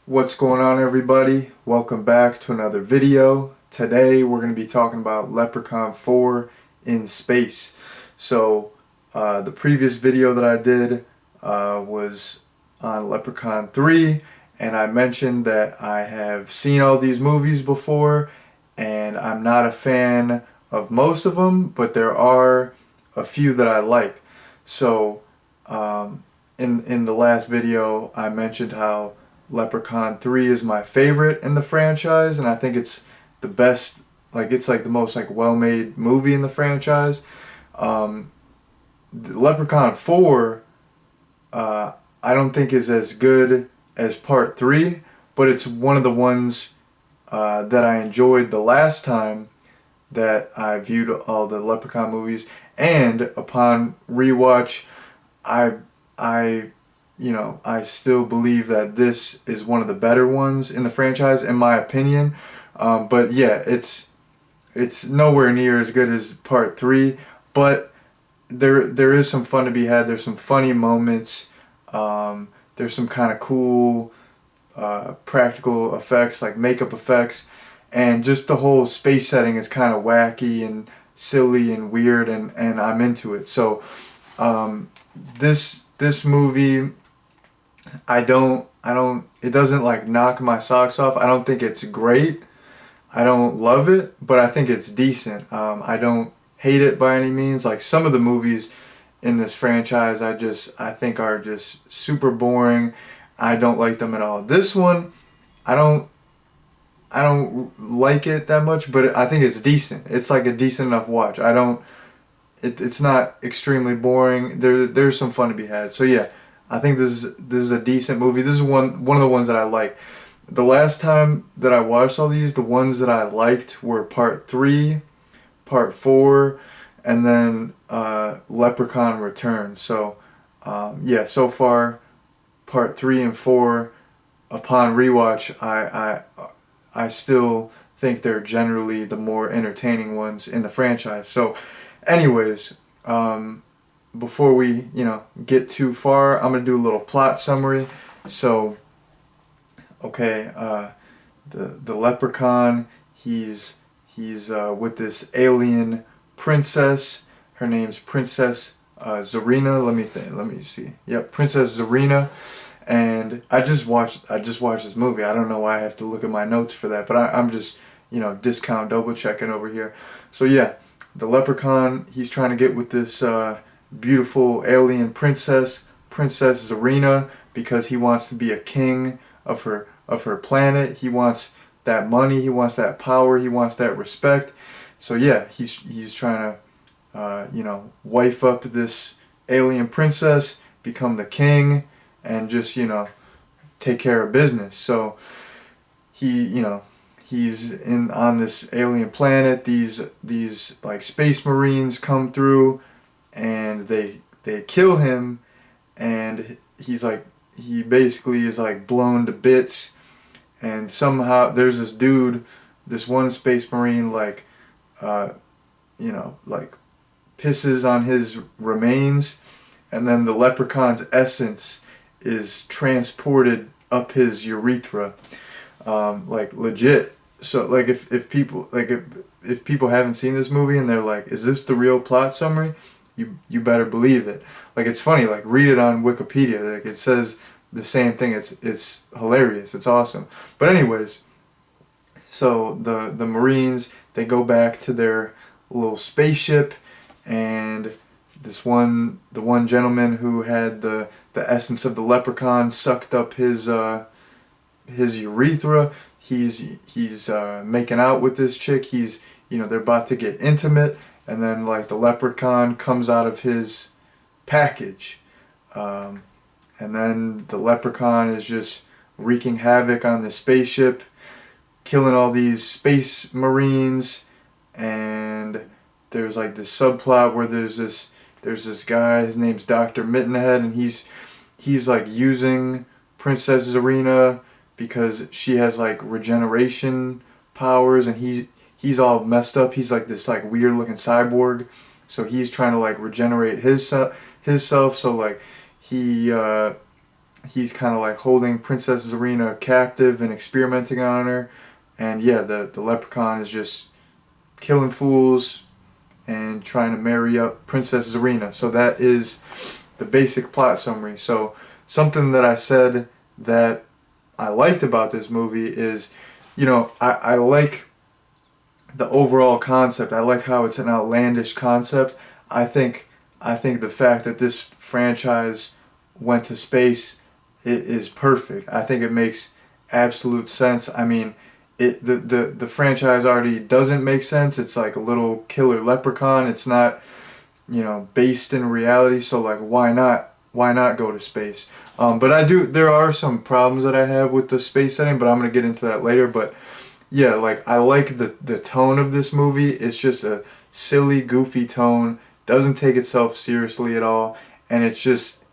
What's going on, everybody? Welcome back to another video. Today we're going to be talking about Leprechaun 4 in space. The previous video that I did was on Leprechaun 3, and I mentioned that I have seen all these movies before and I'm not a fan of most of them, but there are a few that I like. So in the last video I mentioned how Leprechaun 3 is my favorite in the franchise, and I think it's the best, it's like the most well-made movie in the franchise. Leprechaun 4 I don't think is as good as part 3, but it's one of the ones that I enjoyed the last time that I viewed all the Leprechaun movies, and upon rewatch I I I still believe that this is one of the better ones in the franchise, in my opinion. But yeah, it's nowhere near as good as part 3, but there is some fun to be had. There's some funny moments. There's some kind of cool practical effects, like makeup effects, and just the whole space setting is kind of wacky and silly and weird, and I'm into it. So this movie, it doesn't like knock my socks off. I don't think it's great. I don't love it, but I think it's decent. I don't hate it by any means. Like some of the movies in this franchise, I think are just super boring. I don't like them at all. This one, I don't like it that much, but I think it's decent. It's like a decent enough watch. It's not extremely boring. There's some fun to be had. So yeah, I think this is a decent movie. This is one of the ones that I like. The last time that I watched all these, the ones that I liked were part 3, part 4, and then Leprechaun Returns. So yeah, so far part 3 and 4, upon rewatch, I still think they're generally the more entertaining ones in the franchise. So anyways, before we get too far, I'm gonna do a little plot summary. So okay, the leprechaun, he's with this alien princess. Her name's Princess Zarina. Let me see. Yep, Princess Zarina. And I just watched this movie. I don't know why I have to look at my notes for that, but I'm just discount double checking over here. So yeah, the leprechaun, he's trying to get with this beautiful alien princess, Princess Zarina, because he wants to be a king of her planet. He wants that money, he wants that power, he wants that respect. So yeah, he's trying to wife up this alien princess, become the king, and just take care of business. So he's on this alien planet. These like space marines come through, and they kill him, and he basically is like blown to bits. And somehow there's this dude, this one space marine, like like pisses on his remains, and then the leprechaun's essence is transported up his urethra, like legit. So like if people haven't seen this movie and they're like, is this the real plot summary? You better believe it. Like, it's funny, like read it on Wikipedia. Like it says the same thing. It's hilarious. It's awesome. But anyways, so the Marines, they go back to their little spaceship, and the one gentleman who had the essence of the leprechaun sucked up his urethra. He's making out with this chick. They're about to get intimate, and then like the leprechaun comes out of his package, and then the leprechaun is just wreaking havoc on the spaceship, killing all these space marines. And there's like this subplot where there's this guy, his name's Dr. Mittenhead, and he's like using Princess Zarina because she has like regeneration powers, and he's all messed up. He's like this like weird looking cyborg, so he's trying to like regenerate his self. So like he he's kind of like holding Princess Zarina captive and experimenting on her. And yeah, the Leprechaun is just killing fools and trying to marry up Princess Zarina. So that is the basic plot summary. So something that I said that I liked about this movie is, I like the overall concept. I like how it's an outlandish concept. I think I think the fact that this franchise went to space is perfect. I think it makes absolute sense. I mean, the franchise already doesn't make sense. It's like a little killer leprechaun. It's not, based in reality. So like, why not go to space? But there are some problems that I have with the space setting, but I'm gonna get into that later. But yeah, like I like the tone of this movie. It's just a silly, goofy tone. Doesn't take itself seriously at all, and it's just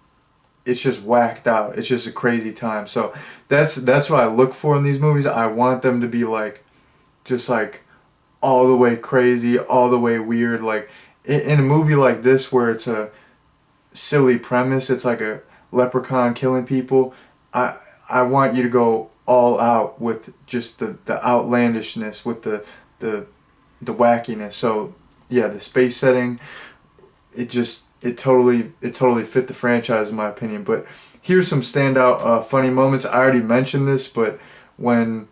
whacked out. It's just a crazy time. So that's what I look for in these movies. I want them to be like just like all the way crazy, all the way weird. Like in a movie like this where it's a silly premise, it's like a leprechaun killing people. I want you to go all out with just the outlandishness, with the the wackiness. So yeah, the space setting, it totally fit the franchise in my opinion. But here's some standout funny moments. I already mentioned this, but when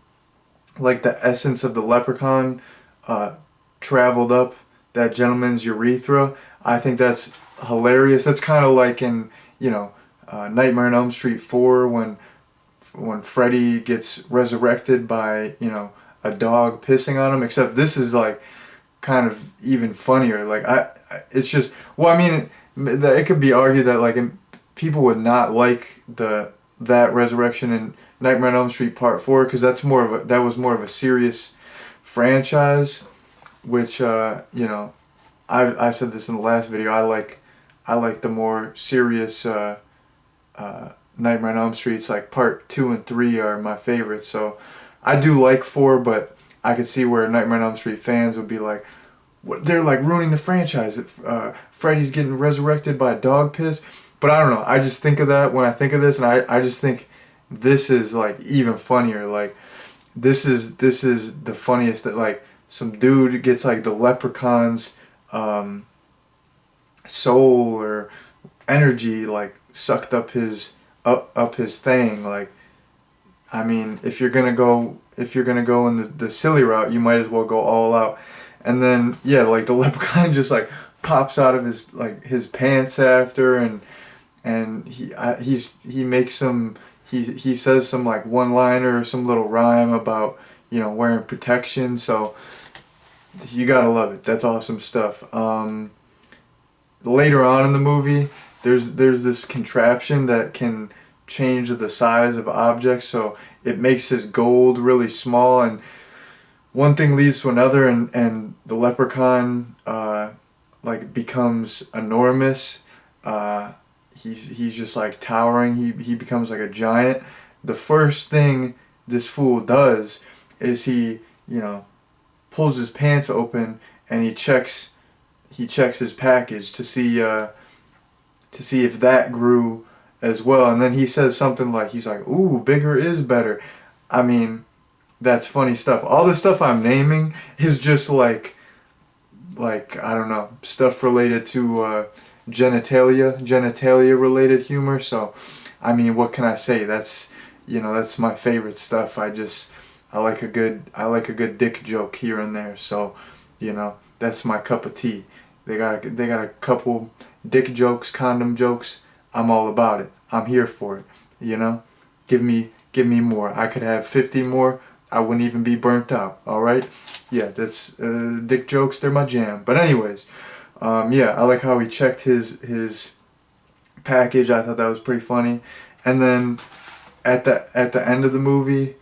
like the essence of the leprechaun uh, traveled up that gentleman's urethra, I think that's hilarious. That's kind of like in Nightmare on Elm Street 4 when Freddy gets resurrected by a dog pissing on him. Except this is like kind of even funnier. Like it's just well, I mean, it could be argued that like people would not like that resurrection in Nightmare on Elm Street Part 4 because that was more of a serious franchise, which I said this in the last video. I like the more serious Nightmare on Elm Streets. Like Part 2 and 3 are my favorites. So I do like 4, but I could see where Nightmare on Elm Street fans would be like, they're like ruining the franchise. Freddy's getting resurrected by dog piss. But I don't know. I just think of that when I think of this, and I just think this is like even funnier. Like this is the funniest that like some dude gets like the leprechaun's soul or energy like sucked up his thing. Like I mean, if you're gonna go in the silly route, you might as well go all out. And then yeah, like the leprechaun just like pops out of his pants after, and he makes some he says some like one liner or some little rhyme about wearing protection. So you gotta love it. That's awesome stuff. Later on in the movie, there's this contraption that can change the size of objects, so it makes his gold really small, and one thing leads to another, and the leprechaun like becomes enormous. He's just like towering. He becomes like a giant. The first thing this fool does is he pulls his pants open and he checks his package to see if that grew as well. And then he says something like, he's like, "Ooh, bigger is better." I mean, that's funny stuff. All the stuff I'm naming is just like I don't know, stuff related to genitalia related humor. So I mean, what can I say? That's my favorite stuff. I like a good dick joke here and there. So that's my cup of tea. They got a couple dick jokes, condom jokes. I'm all about it. I'm here for it. Give me more. I could have 50 more. I wouldn't even be burnt out. All right. Yeah, that's dick jokes. They're my jam. But anyways, yeah, I like how he checked his package. I thought that was pretty funny. And then at the end of the movie,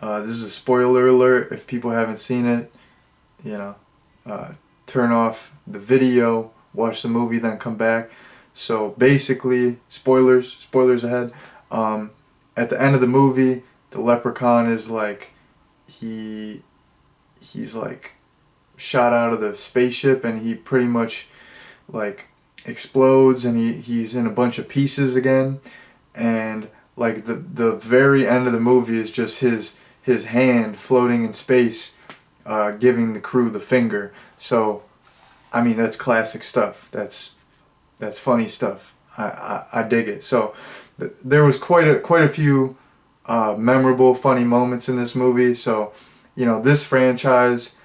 this is a spoiler alert. If people haven't seen it, you know, turn off the video, watch the movie, then come back. So basically, spoilers ahead. At the end of the movie, the leprechaun is like, he's like shot out of the spaceship, and he pretty much like explodes, and he's in a bunch of pieces again. And like the very end of the movie is just his hand floating in space, giving the crew the finger. So, I mean, that's classic stuff. That's funny stuff. I dig it. So there was quite a few memorable, funny moments in this movie. So, you know, this franchise,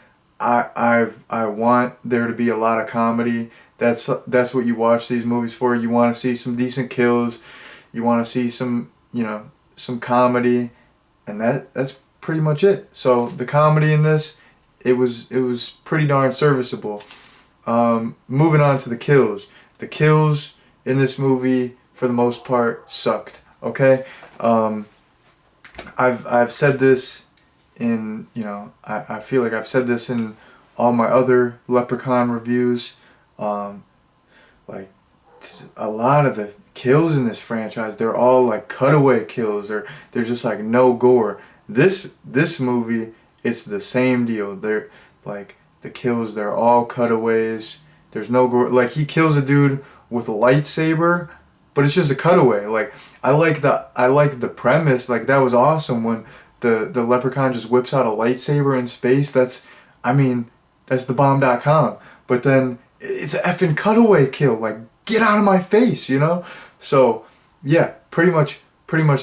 I want there to be a lot of comedy. That's what you watch these movies for. You want to see some decent kills. You want to see some, you know, some comedy, and that's pretty much it. So the comedy in this, it was pretty darn serviceable. Moving on to the kills. The kills in this movie, for the most part, sucked. Okay, I've said this in, you know, I feel like I've said this in all my other Leprechaun reviews. Like, a lot of the kills in this franchise, they're all like cutaway kills, or they're just like no gore. This movie, it's the same deal. They're like, the kills, they're all cutaways. There's no gore. Like, he kills a dude with a lightsaber, but it's just a cutaway. Like, I like the premise. Like, that was awesome when the Leprechaun just whips out a lightsaber in space. That's the bomb.com. But then it's an effing cutaway kill. Like, get out of my face, you know? So yeah, pretty much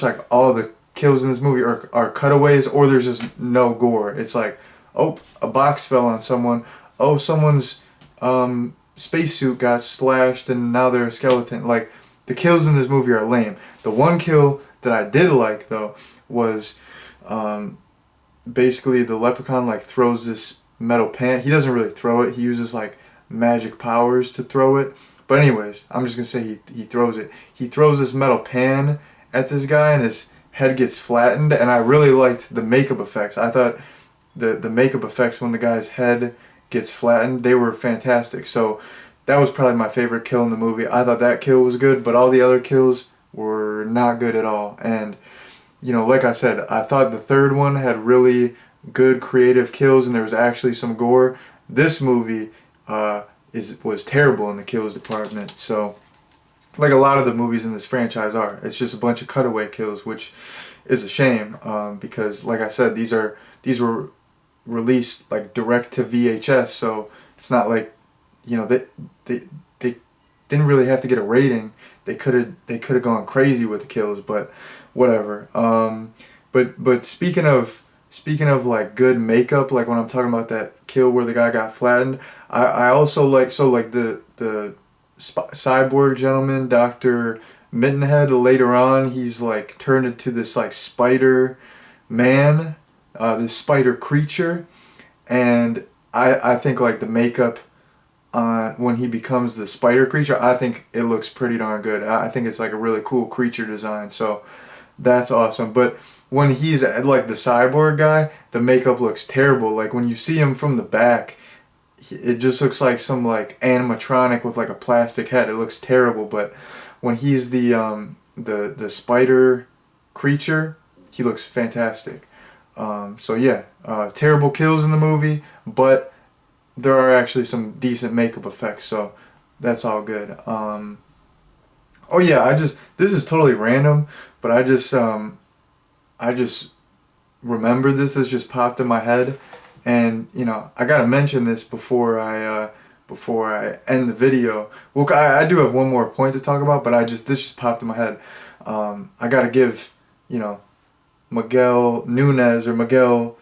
like all the kills in this movie are cutaways, or there's just no gore. It's like, oh, a box fell on someone. Oh, someone's spacesuit got slashed and now they're a skeleton. Like, the kills in this movie are lame. The one kill that I did like, though, was basically the Leprechaun like throws this metal pan. He doesn't really throw it. He uses like magic powers to throw it. But anyways, I'm just gonna say he throws it. He throws this metal pan at this guy and his head gets flattened, and I really liked the makeup effects. I thought the makeup effects when the guy's head gets flattened, they were fantastic. So that was probably my favorite kill in the movie. I thought that kill was good, but all the other kills were not good at all. And, you know, like I said, I thought the third one had really good creative kills and there was actually some gore. This movie was terrible in the kills department. So, like a lot of the movies in this franchise are, it's just a bunch of cutaway kills, which is a shame, because, like I said, these were released like direct to VHS, so it's not like, you know, they didn't really have to get a rating. They could have gone crazy with the kills, but whatever. But speaking of like good makeup, like when I'm talking about that kill where the guy got flattened, I also like, so like the cyborg gentleman, Dr. Mittenhead, later on he's like turned into this like spider man, this spider creature, and I think like the makeup on when he becomes the spider creature, I think it looks pretty darn good. I think it's like a really cool creature design, so that's awesome. But when he's like the cyborg guy, the makeup looks terrible. Like when you see him from the back, it just looks like some like animatronic with like a plastic head. It looks terrible. But when he's the spider creature, he looks fantastic. So yeah, terrible kills in the movie, but there are actually some decent makeup effects, so that's all good. Oh yeah, this is totally random, but I just remembered this. This just popped in my head, and you know, I gotta mention this before I end the video. Well, I do have one more point to talk about, but this just popped in my head. I gotta give, you know, Miguel Nunez, I'm gonna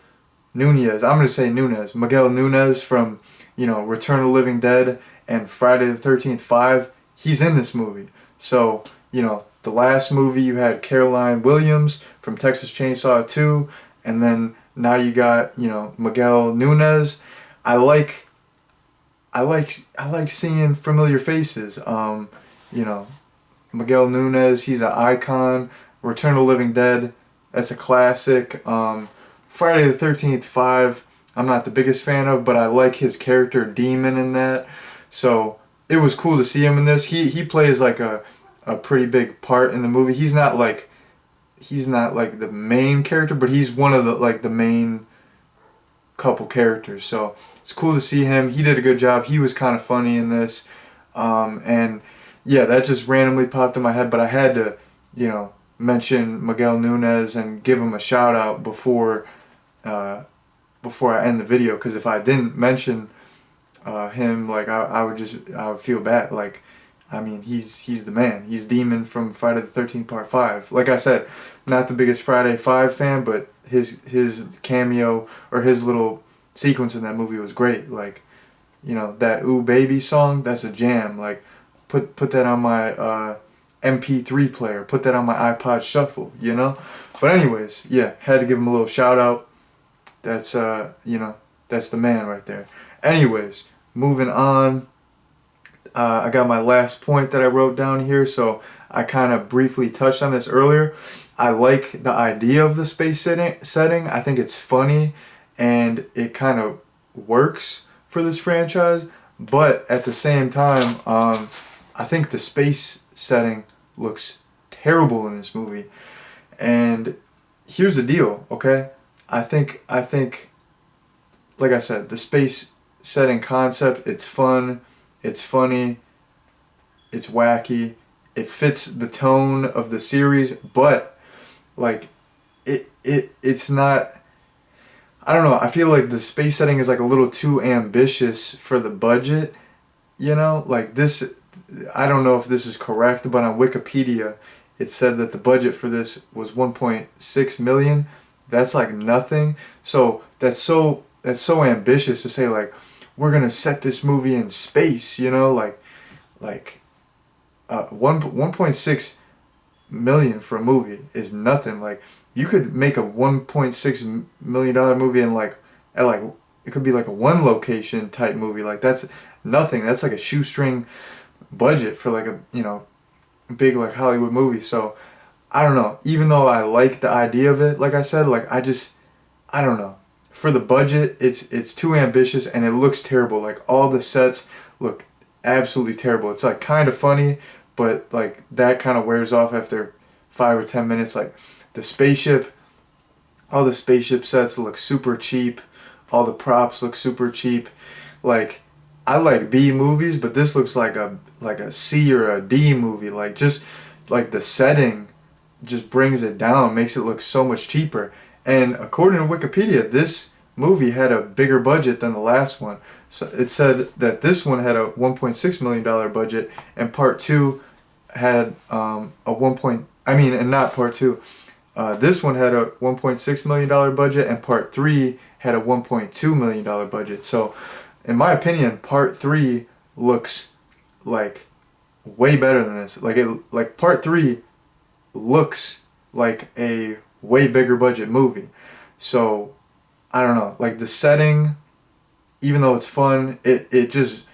say Nunez. Miguel Nunez from, you know, Return of the Living Dead and Friday the 13th 5. He's in this movie. So, you know, the last movie you had Caroline Williams from Texas Chainsaw 2, and then now you got, you know, Miguel Nunez. I like seeing familiar faces. You know, Miguel Nunez, he's an icon. Return of the Living Dead, that's a classic. Friday the 13th 5, I'm not the biggest fan of, but I like his character Demon in that. So it was cool to see him in this. He plays like a pretty big part in the movie. He's not like the main character, but he's one of the main couple characters. So it's cool to see him. He did a good job. He was kind of funny in this. And yeah, that just randomly popped in my head, but I had to, you know, mention Miguel Nunez and give him a shout out uh, before I end the video, because if I didn't mention him, like I would feel bad. Like, I mean, he's the man. He's Demon from Friday the 13th Part 5. Like I said, not the biggest Friday 5 fan, but his cameo or his little sequence in that movie was great. Like, you know, that Ooh Baby song, that's a jam. Like, put that on my MP3 player. Put that on my iPod Shuffle, you know? But anyways, yeah, had to give him a little shout out. That's, you know, that's the man right there. Anyways, moving on. I got my last point that I wrote down here, so I kind of briefly touched on this earlier. I like the idea of the space setting. I think it's funny, and it kind of works for this franchise. But at the same time, I think the space setting looks terrible in this movie. And here's the deal, okay? I think, like I said, the space setting concept, it's fun, it's funny, it's wacky, it fits the tone of the series, but like it's not, I don't know, I feel like the space setting is like a little too ambitious for the budget, you know? Like this, I don't know if this is correct, but on Wikipedia it said that the budget for this was 1.6 million. That's like nothing. So that's so ambitious to say, like, we're gonna set this movie in space, you know, like 1.6 million for a movie is nothing. Like, you could make a 1.6 million dollar movie in like it could be like a one location type movie. Like, that's nothing. That's like a shoestring budget for like a, you know, big like Hollywood movie. So I don't know. Even though I like the idea of it, like I said, like I don't know. For the budget, it's too ambitious and it looks terrible. Like, all the sets look absolutely terrible. It's like kind of funny, but like that kind of wears off after 5 or 10 minutes. Like all the spaceship sets look super cheap. All the props look super cheap. Like, I like B movies, but this looks like a C or a D movie. Like, just like the setting just brings it down, makes it look so much cheaper. And according to Wikipedia, this movie had a bigger budget than the last one. So it said that this one had a $1.6 million budget, and part 2 had a 1 point, I mean, and not part 2. This one had a $1.6 million budget, and part 3 had a $1.2 million budget. So in my opinion, part 3 looks like way better than this. Like part 3 looks like a way bigger budget movie. So I don't know, like the setting, even though it's fun, it just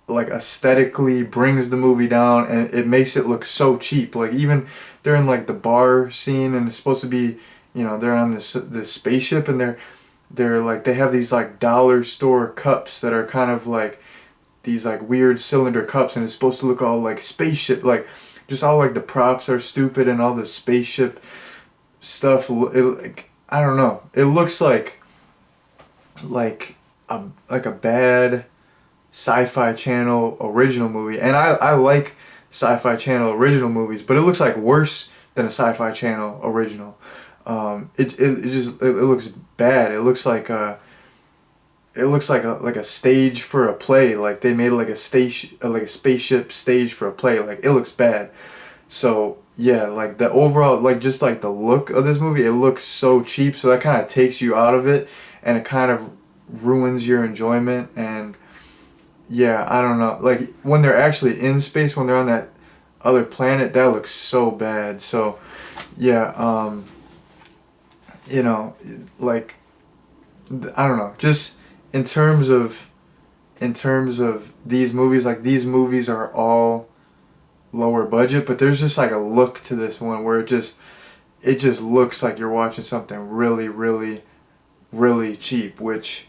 like aesthetically brings the movie down, and it makes it look so cheap. Like, even they're in like the bar scene, and it's supposed to be, you know, they're on this spaceship, and they're like, they have these like dollar store cups that are kind of like these like weird cylinder cups, and it's supposed to look all like spaceship, like just all like the props are stupid and all the spaceship stuff. Like, I don't know, it looks like a bad Sci-Fi Channel original movie, and I like Sci-Fi Channel original movies, but it looks like worse than a Sci-Fi Channel original. It looks bad. It looks like a stage for a play. Like, they made like a spaceship stage for a play. Like, it looks bad. So yeah, like the overall, like just like the look of this movie, it looks so cheap. So that kind of takes you out of it, and it kind of ruins your enjoyment. And yeah, I don't know. Like, when they're actually in space, when they're on that other planet, that looks so bad. So yeah, you know, like, I don't know. Just in terms of these movies, like, these movies are all lower budget, but there's just like a look to this one where it just looks like you're watching something really, really, really cheap, which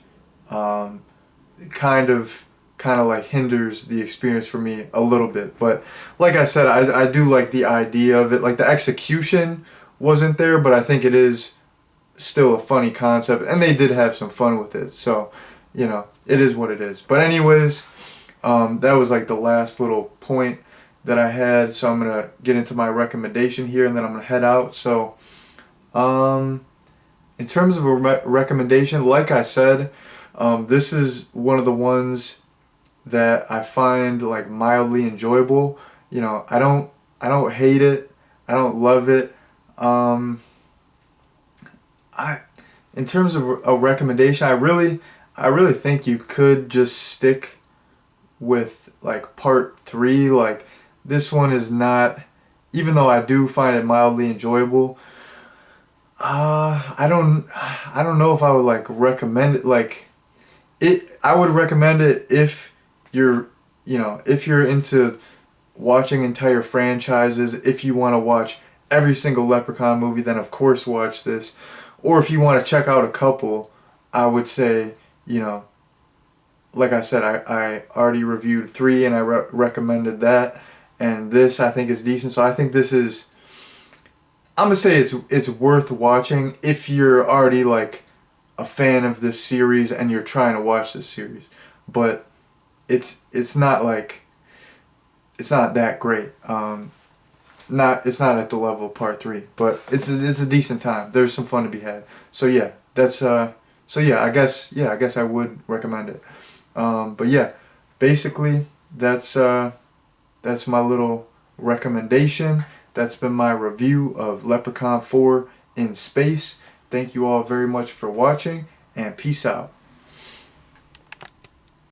kind of like hinders the experience for me a little bit. But like I said, I do like the idea of it. Like, the execution wasn't there, but I think it is still a funny concept, and they did have some fun with it. So, you know, it is what it is. But anyways, that was like the last little point that I had. So I'm gonna get into my recommendation here, and then I'm gonna head out. So, um, in terms of a recommendation, like I said, this is one of the ones that I find like mildly enjoyable. You know, I don't hate it. I don't love it. Um, I in terms of a recommendation, I really think you could just stick with like part 3. Like this one is not, even though I do find it mildly enjoyable. I don't know if I would like recommend it. Like it, I would recommend it if you're, you know, if you're into watching entire franchises. If you want to watch every single Leprechaun movie, then of course watch this. Or if you want to check out a couple, I would say, you know, like I said, I already reviewed 3 and I recommended that, and this I think is decent. So I think this is, I'm gonna say it's worth watching if you're already like a fan of this series and you're trying to watch this series. But it's not like, it's not that great. It's not at the level of part 3, but it's a decent time. There's some fun to be had. So yeah, I guess I would recommend it. But yeah, basically that's my little recommendation. That's been my review of Leprechaun 4 in space. Thank you all very much for watching, and peace out.